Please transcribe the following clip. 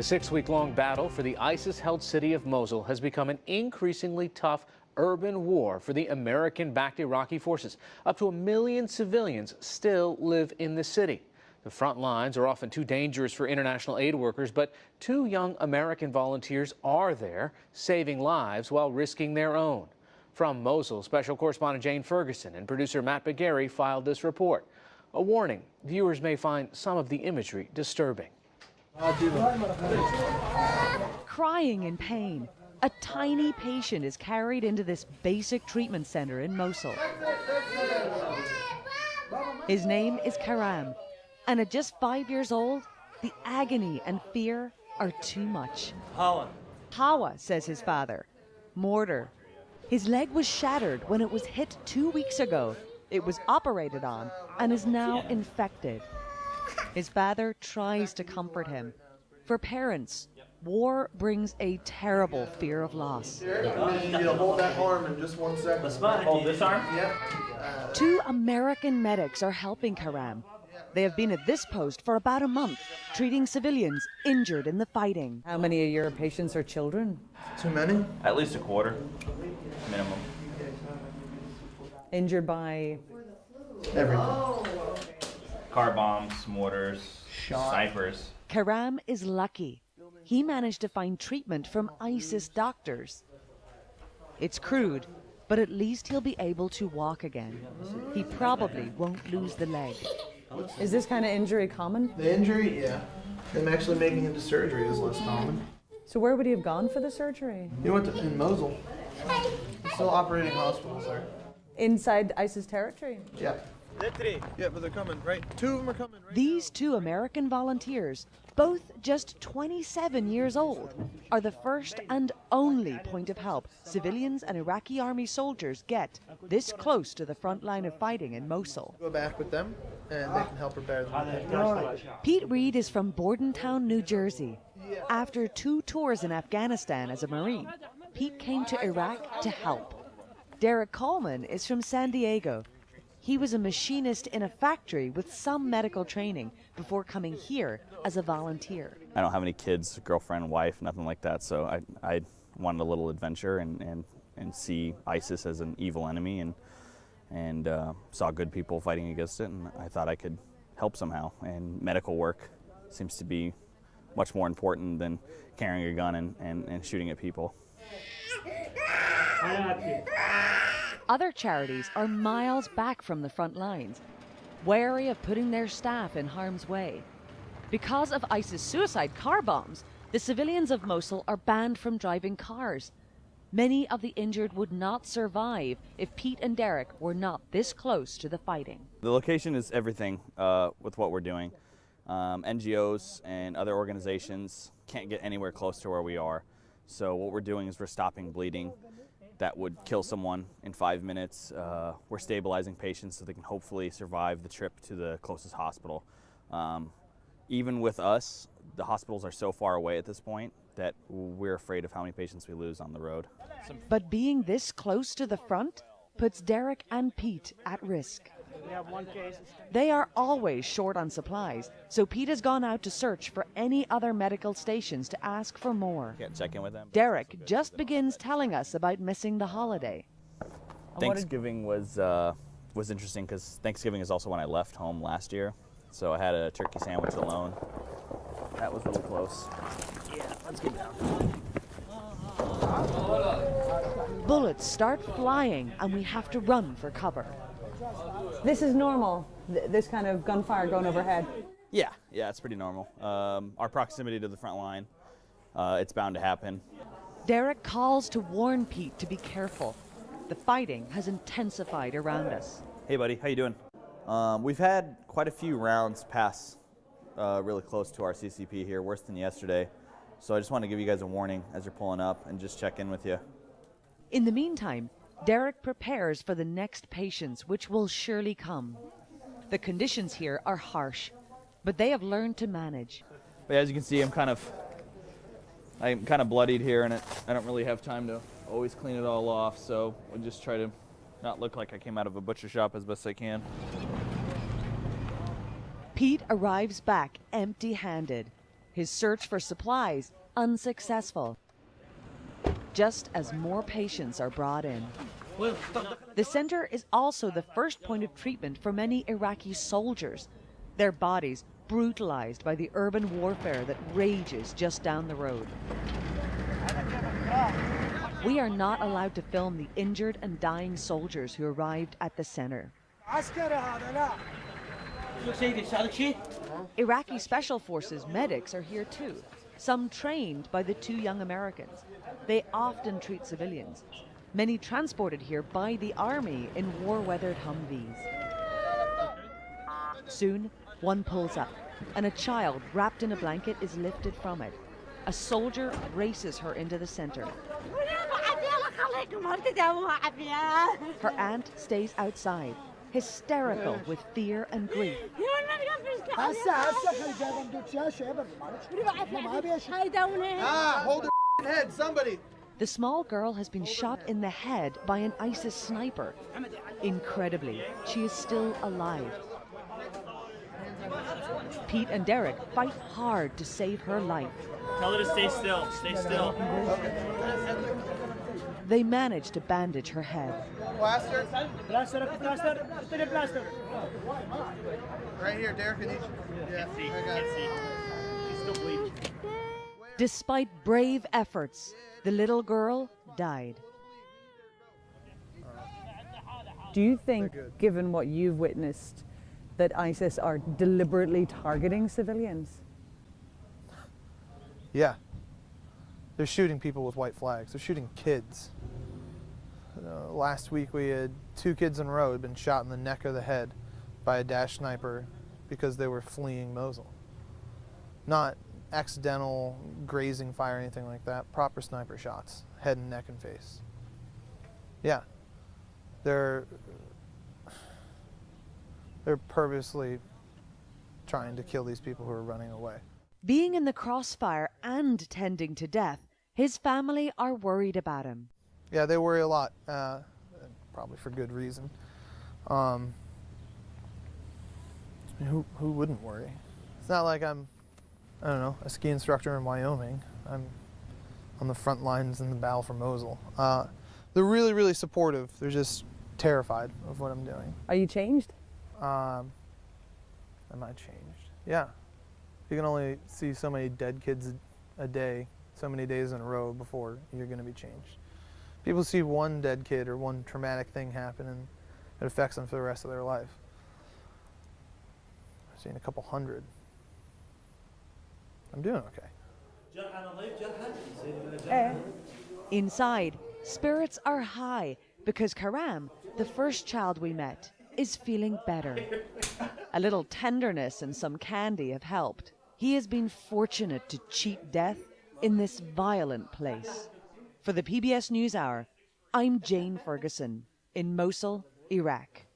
The 6-week-long battle for the ISIS-held city of Mosul has become an increasingly tough urban war for the American-backed Iraqi forces. Up to 1 million civilians still live in the city. The front lines are often too dangerous for international aid workers, but 2 young American volunteers are there, saving lives while risking their own. From Mosul, special correspondent Jane Ferguson and producer Matt Begary filed this report. A warning, viewers may find some of the imagery disturbing. Crying in pain, a tiny patient is carried into this basic treatment center in Mosul. His name is Karam, and at just 5 years old, the agony and fear are too much. Hawa, says his father. Mortar. His leg was shattered when it was hit 2 weeks ago. It was operated on and is now infected. His father tries to comfort him. For parents, war brings a terrible fear of loss. Hold that arm in just 1 second. Hold this arm? Yep. 2 American medics are helping Karam. They have been at this post for about a month, treating civilians injured in the fighting. How many of your patients are children? Too many? At least a quarter, minimum. Injured by? Everything. Car bombs, mortars, snipers. Karam is lucky. He managed to find treatment from ISIS doctors. It's crude, but at least he'll be able to walk again. He probably won't lose the leg. Is this kind of injury common? The injury, yeah. Them actually making it to surgery is less common. So where would he have gone for the surgery? He went to in Mosul. He's still operating hospitals there. Inside ISIS territory? Yeah. Yeah, but they're coming, right? 2 of them are coming, right? These 2 American volunteers, both just 27 years old, are the first and only point of help civilians and Iraqi army soldiers get this close to the front line of fighting in Mosul. Go back with them, and they can help prepare them. Pete Reed is from Bordentown, New Jersey. After 2 tours in Afghanistan as a Marine, Pete came to Iraq to help. Derek Coleman is from San Diego. He was a machinist in a factory with some medical training before coming here as a volunteer. I don't have any kids, girlfriend, wife, nothing like that, so I wanted a little adventure and see ISIS as an evil enemy and saw good people fighting against it, and I thought I could help somehow. And medical work seems to be much more important than carrying a gun and shooting at people. Other charities are miles back from the front lines, wary of putting their staff in harm's way. Because of ISIS suicide car bombs, the civilians of Mosul are banned from driving cars. Many of the injured would not survive if Pete and Derek were not this close to the fighting. The location is everything with what we're doing. NGOs and other organizations can't get anywhere close to where we are. So what we're doing is we're stopping bleeding that would kill someone in 5 minutes. We're stabilizing patients so they can hopefully survive the trip to the closest hospital. Even with us, the hospitals are so far away at this point that we're afraid of how many patients we lose on the road. But being this close to the front puts Derek and Pete at risk. They are always short on supplies, so Pete has gone out to search for any other medical stations to ask for more. Can't check in with them. Derek just begins telling us about missing the holiday. Thanksgiving was interesting because Thanksgiving is also when I left home last year, so I had a turkey sandwich alone. That was a little close. Yeah, let's get down. Bullets start flying and we have to run for cover. This is normal, this kind of gunfire going overhead? Yeah, it's pretty normal. Our proximity to the front line, it's bound to happen. Derek calls to warn Pete to be careful. The fighting has intensified around us. Hey buddy, how you doing? We've had quite a few rounds pass really close to our CCP here, worse than yesterday. So I just want to give you guys a warning as you're pulling up and just check in with you. In the meantime, Derek prepares for the next patients, which will surely come. The conditions here are harsh, but they have learned to manage. But as you can see, I'm kind of bloodied here, and I don't really have time to always clean it all off, so we'll just try to not look like I came out of a butcher shop as best I can. Pete arrives back empty-handed. His search for supplies unsuccessful, just as more patients are brought in. The center is also the first point of treatment for many Iraqi soldiers, their bodies brutalized by the urban warfare that rages just down the road. We are not allowed to film the injured and dying soldiers who arrived at the center. Iraqi Special Forces medics are here too, some trained by the two young Americans. They often treat civilians, many transported here by the army in war-weathered Humvees. Soon, one pulls up, and a child wrapped in a blanket is lifted from it. A soldier races her into the center. Her aunt stays outside, hysterical with fear and grief. Hold her head, somebody. The small girl has been shot in the head by an ISIS sniper. Incredibly, she is still alive. Pete and Derek fight hard to save her life. Tell her to stay still. Stay still. They manage to bandage her head. Plaster. Right here, Derek. Yeah, I got it. She's still bleeding. Despite brave efforts, the little girl died. Do you think, given what you've witnessed, that ISIS are deliberately targeting civilians? Yeah. They're shooting people with white flags. They're shooting kids. Last week we had 2 kids in a row who had been shot in the neck or the head by a Daesh sniper because they were fleeing Mosul. Not accidental grazing fire or anything like that. Proper sniper shots, head and neck and face. Yeah. They're purposely trying to kill these people who are running away. Being in the crossfire and tending to death, his family are worried about him. Yeah, they worry a lot, probably for good reason. Who wouldn't worry? It's not like I'm, I don't know, a ski instructor in Wyoming. I'm on the front lines in the battle for Mosul. They're really, really supportive. They're just terrified of what I'm doing. Are you changed? Am I changed? Yeah. You can only see so many dead kids a day, so many days in a row before you're going to be changed. People see one dead kid or one traumatic thing happen and it affects them for the rest of their life. I've seen a couple hundred. I'm doing okay. Inside, spirits are high because Karam, the first child we met, is feeling better. A little tenderness and some candy have helped. He has been fortunate to cheat death in this violent place. For the PBS NewsHour, I'm Jane Ferguson in Mosul, Iraq.